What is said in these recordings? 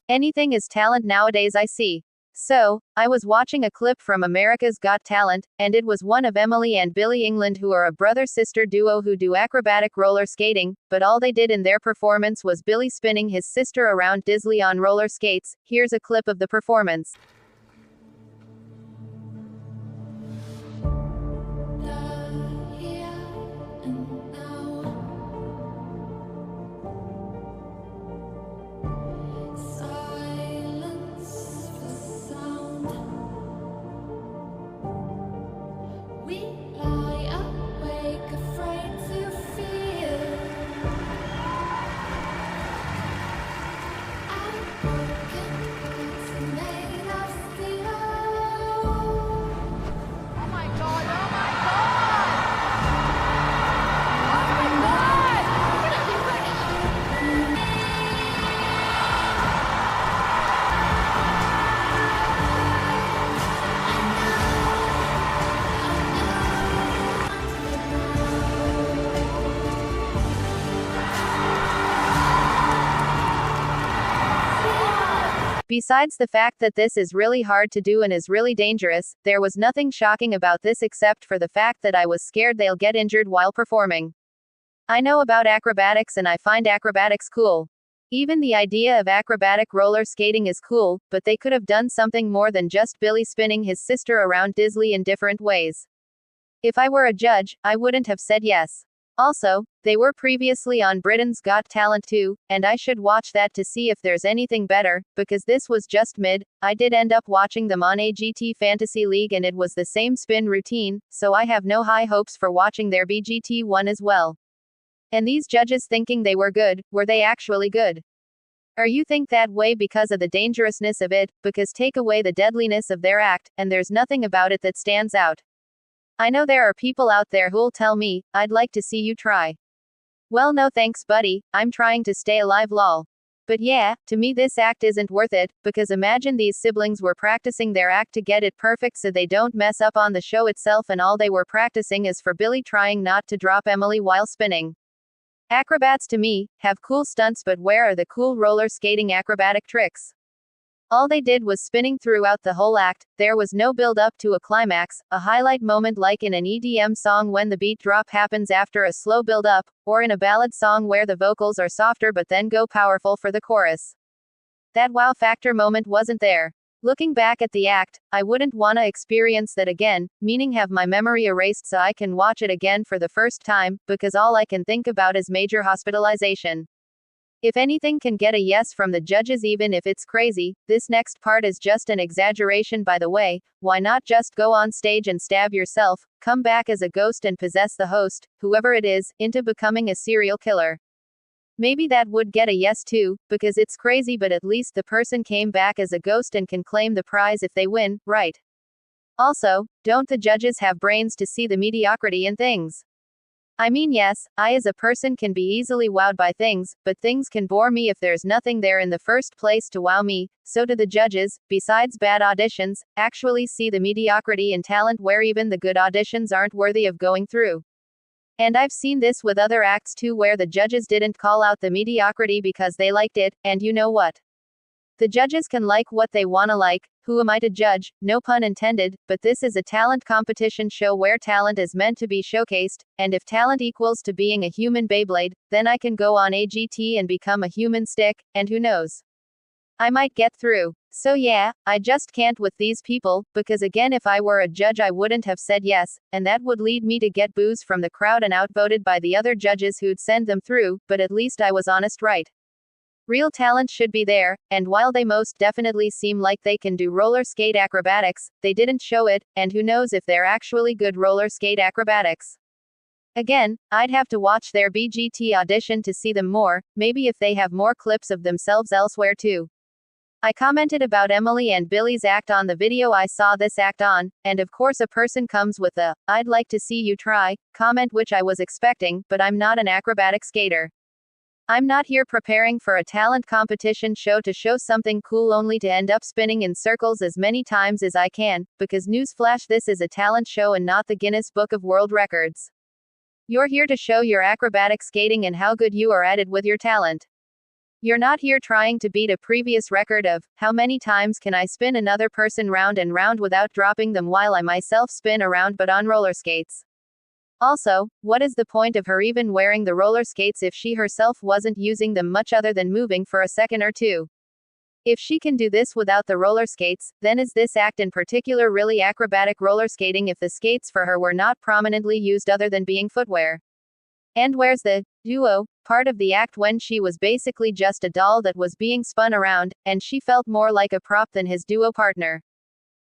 Anything is talent nowadays, I see. So, I was watching a clip from America's Got Talent, and it was one of Emily and Billy England, who are a brother-sister duo who do acrobatic roller skating, but all they did in their performance was Billy spinning his sister around dizzily on roller skates. Here's a clip of the performance. Besides the fact that this is really hard to do and is really dangerous, there was nothing shocking about this except for the fact that I was scared they'll get injured while performing. I know about acrobatics and I find acrobatics cool. Even the idea of acrobatic roller skating is cool, but they could have done something more than just Billy spinning his sister around dizzily in different ways. If I were a judge, I wouldn't have said yes. Also, they were previously on Britain's Got Talent too, and I should watch that to see if there's anything better, because this was just mid. I did end up watching them on AGT Fantasy League and it was the same spin routine, so I have no high hopes for watching their BGT one as well. And these judges thinking they were good, were they actually good? Or you think that way because of the dangerousness of it, because take away the deadliness of their act, and there's nothing about it that stands out. I know there are people out there who'll tell me, I'd like to see you try. Well, no thanks, buddy, I'm trying to stay alive, lol. But yeah, to me this act isn't worth it, because imagine these siblings were practicing their act to get it perfect so they don't mess up on the show itself, and all they were practicing is for Billy trying not to drop Emily while spinning. Acrobats, to me, have cool stunts, but where are the cool roller skating acrobatic tricks? All they did was spinning throughout the whole act. There was no build up to a climax, a highlight moment like in an EDM song when the beat drop happens after a slow build up, or in a ballad song where the vocals are softer but then go powerful for the chorus. That wow factor moment wasn't there. Looking back at the act, I wouldn't wanna experience that again, meaning have my memory erased so I can watch it again for the first time, because all I can think about is major hospitalization. If anything can get a yes from the judges, even if it's crazy, this next part is just an exaggeration, by the way. Why not just go on stage and stab yourself, come back as a ghost and possess the host, whoever it is, into becoming a serial killer? Maybe that would get a yes too, because it's crazy, but at least the person came back as a ghost and can claim the prize if they win, right? Also, don't the judges have brains to see the mediocrity in things? I mean, yes, I as a person can be easily wowed by things, but things can bore me if there's nothing there in the first place to wow me. So do the judges, besides bad auditions, actually see the mediocrity in talent where even the good auditions aren't worthy of going through. And I've seen this with other acts too, where the judges didn't call out the mediocrity because they liked it, and you know what? The judges can like what they wanna like. Who am I to judge? No pun intended, but this is a talent competition show where talent is meant to be showcased, and if talent equals to being a human Beyblade, then I can go on AGT and become a human stick, and who knows? I might get through. So yeah, I just can't with these people, because again, if I were a judge I wouldn't have said yes, and that would lead me to get boos from the crowd and outvoted by the other judges who'd send them through, but at least I was honest, right? Real talent should be there, and while they most definitely seem like they can do roller skate acrobatics, they didn't show it, and who knows if they're actually good roller skate acrobatics. Again, I'd have to watch their BGT audition to see them more, maybe if they have more clips of themselves elsewhere too. I commented about Emily and Billy's act on the video I saw this act on, and of course a person comes with a, "I'd like to see you try," comment, which I was expecting, but I'm not an acrobatic skater. I'm not here preparing for a talent competition show to show something cool only to end up spinning in circles as many times as I can, because newsflash, this is a talent show and not the Guinness Book of World Records. You're here to show your acrobatic skating and how good you are at it with your talent. You're not here trying to beat a previous record of, how many times can I spin another person round and round without dropping them while I myself spin around but on roller skates. Also, what is the point of her even wearing the roller skates if she herself wasn't using them much other than moving for a second or two? If she can do this without the roller skates, then is this act in particular really acrobatic roller skating if the skates for her were not prominently used other than being footwear? And where's the duo part of the act when she was basically just a doll that was being spun around, and she felt more like a prop than his duo partner?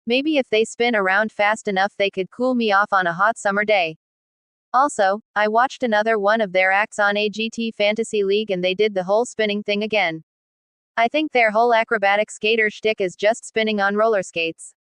Maybe if they spin around fast enough they could cool me off on a hot summer day. Also, I watched another one of their acts on AGT Fantasy League and they did the whole spinning thing again. I think their whole acrobatic skater shtick is just spinning on roller skates.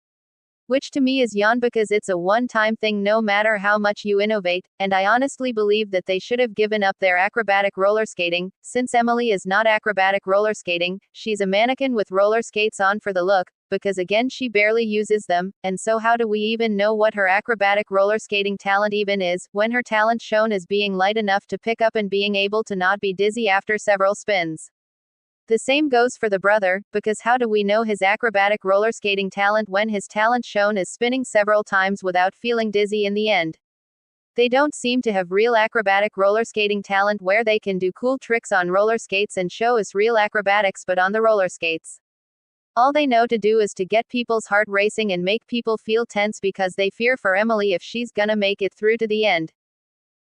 Which to me is yawn because it's a one-time thing no matter how much you innovate, and I honestly believe that they should have given up their acrobatic roller skating, since Emily is not acrobatic roller skating, she's a mannequin with roller skates on for the look, because again she barely uses them, and so how do we even know what her acrobatic roller skating talent even is, when her talent shown as being light enough to pick up and being able to not be dizzy after several spins? The same goes for the brother, because how do we know his acrobatic roller skating talent when his talent shown is spinning several times without feeling dizzy in the end? They don't seem to have real acrobatic roller skating talent where they can do cool tricks on roller skates and show us real acrobatics but on the roller skates. All they know to do is to get people's heart racing and make people feel tense because they fear for Emily if she's gonna make it through to the end.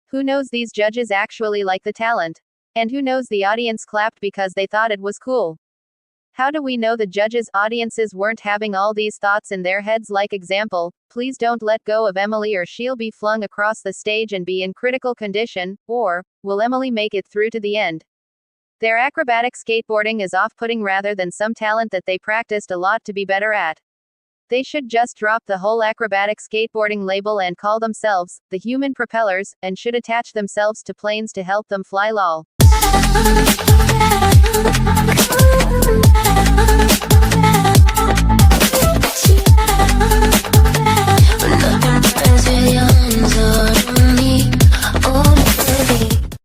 Who knows these judges actually like the talent? And who knows the audience clapped because they thought it was cool? How do we know the judges' audiences weren't having all these thoughts in their heads like example, please don't let go of Emily or she'll be flung across the stage and be in critical condition, or, will Emily make it through to the end? Their acrobatic skateboarding is off-putting rather than some talent that they practiced a lot to be better at. They should just drop the whole acrobatic skateboarding label and call themselves the human propellers, and should attach themselves to planes to help them fly lol.